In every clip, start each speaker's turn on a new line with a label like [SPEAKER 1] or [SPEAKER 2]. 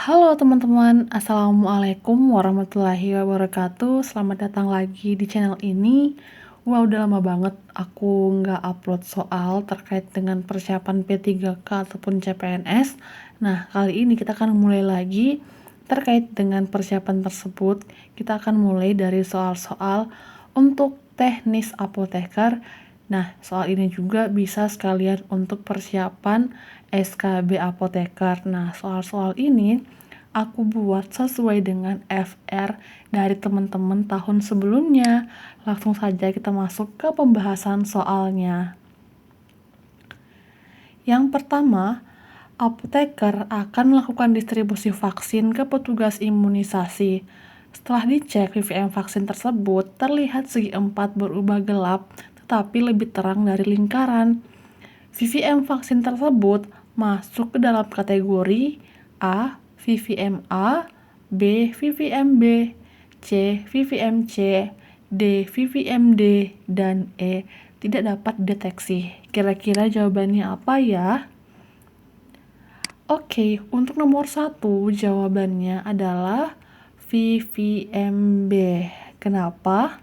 [SPEAKER 1] Halo teman-teman, Assalamualaikum warahmatullahi wabarakatuh. Selamat datang lagi di channel ini. Wah, udah lama banget aku nggak upload soal terkait dengan persiapan P3K ataupun CPNS. Nah, kali ini kita akan mulai lagi terkait dengan persiapan tersebut. Kita akan mulai dari soal-soal untuk teknis apoteker. Nah, soal ini juga bisa sekalian untuk persiapan SKB apoteker. Nah, soal-soal ini aku buat sesuai dengan FR dari teman-teman tahun sebelumnya. Langsung saja kita masuk ke pembahasan soalnya. Yang pertama, apoteker akan melakukan distribusi vaksin ke petugas imunisasi. Setelah dicek, VVM vaksin tersebut terlihat segi 4 berubah gelap, tetapi lebih terang dari lingkaran. VVM vaksin tersebut masuk ke dalam kategori A. VVM A, B. VVM B, C. VVM C, D. VVM D, dan E. Tidak dapat deteksi. Kira-kira jawabannya apa ya? Oke, untuk nomor 1 jawabannya adalah VVM B. Kenapa?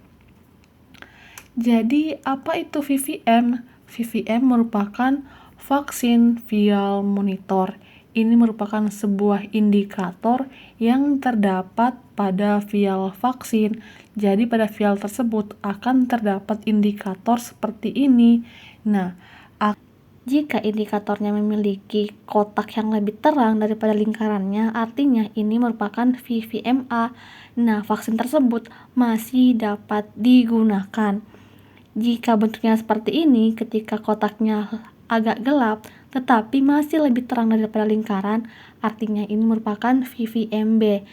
[SPEAKER 1] Jadi, apa itu VVM? VVM merupakan vaksin vial monitor. Ini merupakan sebuah indikator yang terdapat pada vial vaksin. Jadi, pada vial tersebut akan terdapat indikator seperti ini. Nah, jika indikatornya memiliki kotak yang lebih terang daripada lingkarannya, artinya ini merupakan VVMA. Nah, vaksin tersebut masih dapat digunakan. Jika bentuknya seperti ini, ketika kotaknya agak gelap, tetapi masih lebih terang daripada lingkaran, artinya ini merupakan VVMB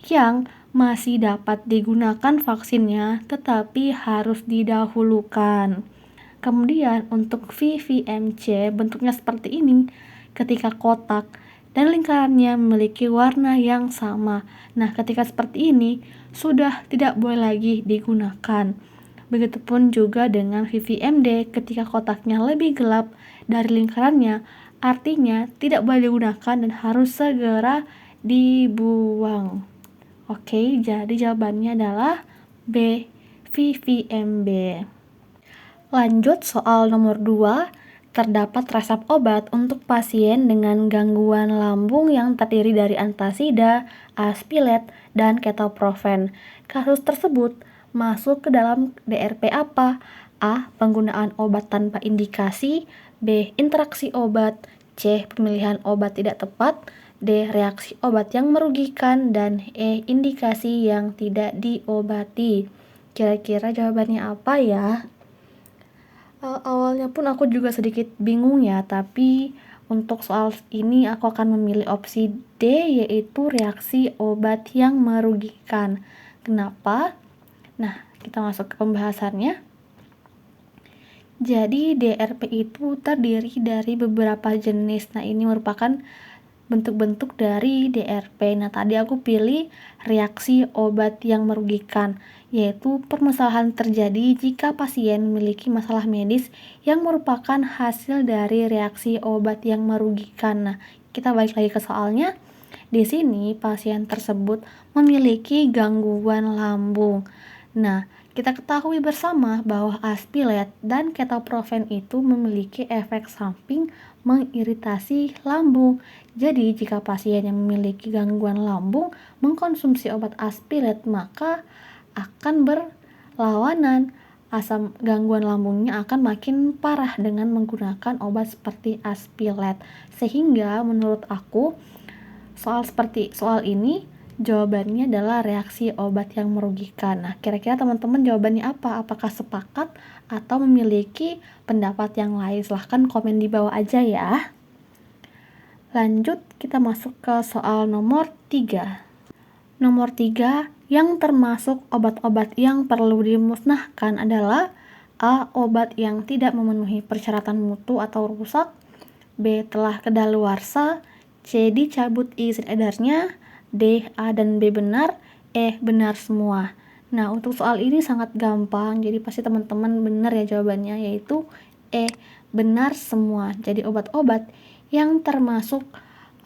[SPEAKER 1] yang masih dapat digunakan vaksinnya, tetapi harus didahulukan. Kemudian untuk VVMC bentuknya seperti ini, ketika kotak dan lingkarannya memiliki warna yang sama. Nah, ketika seperti ini, sudah tidak boleh lagi digunakan. Begitupun juga dengan VVMD, ketika kotaknya lebih gelap dari lingkarannya, artinya tidak boleh digunakan dan harus segera dibuang. Oke, jadi jawabannya adalah B, VVMB. Lanjut soal nomor 2, terdapat resep obat untuk pasien dengan gangguan lambung yang terdiri dari antasida, aspilet, dan ketoprofen. Kasus tersebut masuk ke dalam DRP apa? A. Penggunaan obat tanpa indikasi, B. Interaksi obat, C. Pemilihan obat tidak tepat, D. Reaksi obat yang merugikan, dan E. Indikasi yang tidak diobati. Kira-kira jawabannya apa ya? Awalnya pun aku juga sedikit bingung ya, tapi untuk soal ini aku akan memilih opsi D, yaitu reaksi obat yang merugikan. Kenapa? Nah, kita masuk ke pembahasannya. Jadi DRP itu terdiri dari beberapa jenis. Nah, ini merupakan bentuk-bentuk dari DRP. Nah, tadi aku pilih reaksi obat yang merugikan, yaitu permasalahan terjadi jika pasien memiliki masalah medis yang merupakan hasil dari reaksi obat yang merugikan. Nah, kita balik lagi ke soalnya. Di sini pasien tersebut memiliki gangguan lambung. Nah, kita ketahui bersama bahwa aspilet dan ketoprofen itu memiliki efek samping mengiritasi lambung. Jadi, jika pasien yang memiliki gangguan lambung mengkonsumsi obat aspilet, maka akan berlawanan. Asam gangguan lambungnya akan makin parah dengan menggunakan obat seperti aspilet. Sehingga menurut aku, soal ini jawabannya adalah reaksi obat yang merugikan. Nah, kira-kira teman-teman jawabannya apa? Apakah sepakat atau memiliki pendapat yang lain? Silahkan komen di bawah aja ya. Lanjut, kita masuk ke soal nomor 3. Nomor 3, yang termasuk obat-obat yang perlu dimusnahkan adalah A. Obat yang tidak memenuhi persyaratan mutu atau rusak, B. Telah kedaluarsa, C. Dicabut izin edarnya, D. A dan B benar, E. Benar semua. Nah, untuk soal ini sangat gampang, jadi pasti teman-teman benar ya jawabannya, yaitu E. Benar semua. Jadi obat-obat yang termasuk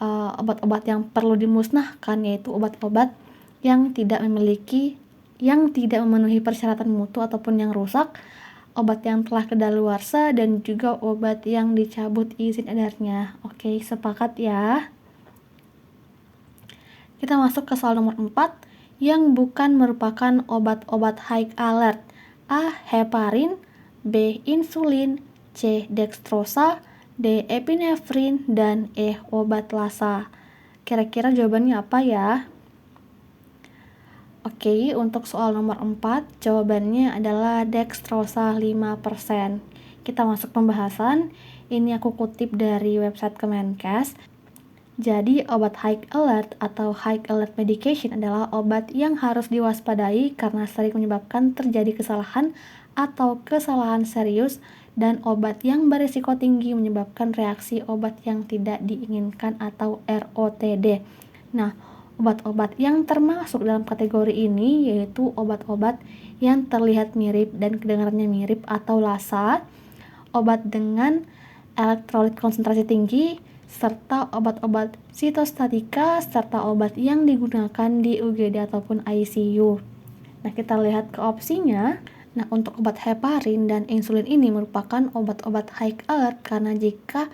[SPEAKER 1] obat-obat yang perlu dimusnahkan, yaitu obat-obat yang tidak memenuhi persyaratan mutu ataupun yang rusak, obat yang telah kedaluarsa, dan juga obat yang dicabut izin edarnya. Oke, sepakat ya? Kita masuk ke soal nomor 4, yang bukan merupakan obat-obat high alert. A. Heparin, B. Insulin, C. Dextrosa, D. Epinefrin, dan E. Obat lasa. Kira-kira jawabannya apa ya? Oke, untuk soal nomor 4, jawabannya adalah Dextrosa 5%. Kita masuk pembahasan. Ini aku kutip dari website Kemenkes. Jadi, obat high alert atau high alert medication adalah obat yang harus diwaspadai karena sering menyebabkan terjadi kesalahan atau kesalahan serius, dan obat yang berisiko tinggi menyebabkan reaksi obat yang tidak diinginkan atau ROTD. Nah, obat-obat yang termasuk dalam kategori ini yaitu obat-obat yang terlihat mirip dan kedengarannya mirip atau lasa, obat dengan elektrolit konsentrasi tinggi, serta obat-obat sitostatika, serta obat yang digunakan di UGD ataupun ICU. Nah, kita lihat ke opsinya. Nah, untuk obat heparin dan insulin ini merupakan obat-obat high alert karena jika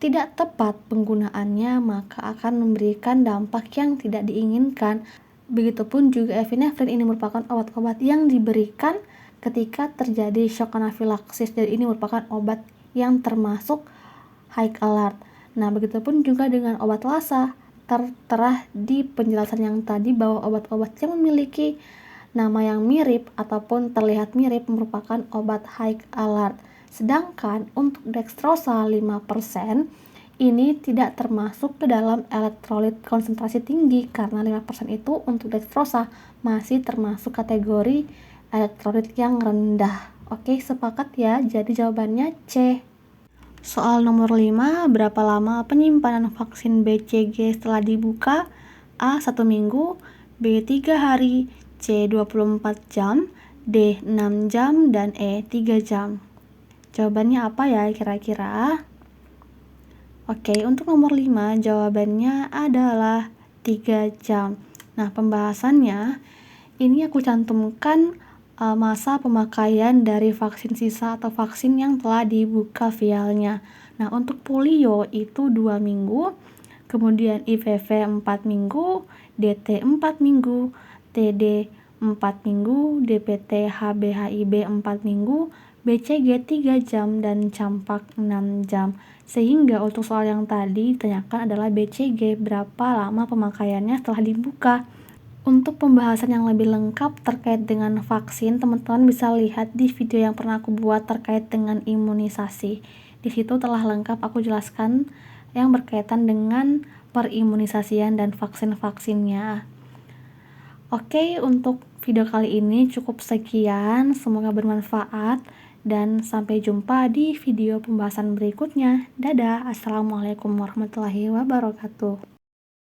[SPEAKER 1] tidak tepat penggunaannya maka akan memberikan dampak yang tidak diinginkan. Begitupun juga epinefrin, ini merupakan obat-obat yang diberikan ketika terjadi shock anafilaksis, jadi ini merupakan obat yang termasuk high alert. Nah, begitupun juga dengan obat lasa. Tertera di penjelasan yang tadi bahwa obat-obat yang memiliki nama yang mirip ataupun terlihat mirip merupakan obat high alert. Sedangkan untuk dextrosa 5% ini tidak termasuk ke dalam elektrolit konsentrasi tinggi karena 5% itu untuk dextrosa masih termasuk kategori elektrolit yang rendah. Oke, sepakat ya? Jadi jawabannya C. Soal nomor 5, berapa lama penyimpanan vaksin BCG setelah dibuka? A. 1 minggu, B. 3 hari, C. 24 jam, D. 6 jam, dan E. 3 jam. Jawabannya apa ya kira-kira? Oke, untuk nomor 5, jawabannya adalah 3 jam. Nah, pembahasannya, ini aku cantumkan masa pemakaian dari vaksin sisa atau vaksin yang telah dibuka vialnya. Nah, untuk polio itu 2 minggu, kemudian IPV 4 minggu, DT 4 minggu, TD 4 minggu, DPT HB/HIB 4 minggu, BCG 3 jam, dan campak 6 jam. Sehingga untuk soal yang tadi ditanyakan adalah BCG berapa lama pemakaiannya setelah dibuka. Untuk pembahasan yang lebih lengkap terkait dengan vaksin, teman-teman bisa lihat di video yang pernah aku buat terkait dengan imunisasi. Di situ telah lengkap aku jelaskan yang berkaitan dengan perimunisasian dan vaksin-vaksinnya. Oke, untuk video kali ini cukup sekian. Semoga bermanfaat dan sampai jumpa di video pembahasan berikutnya. Dadah, assalamualaikum warahmatullahi wabarakatuh.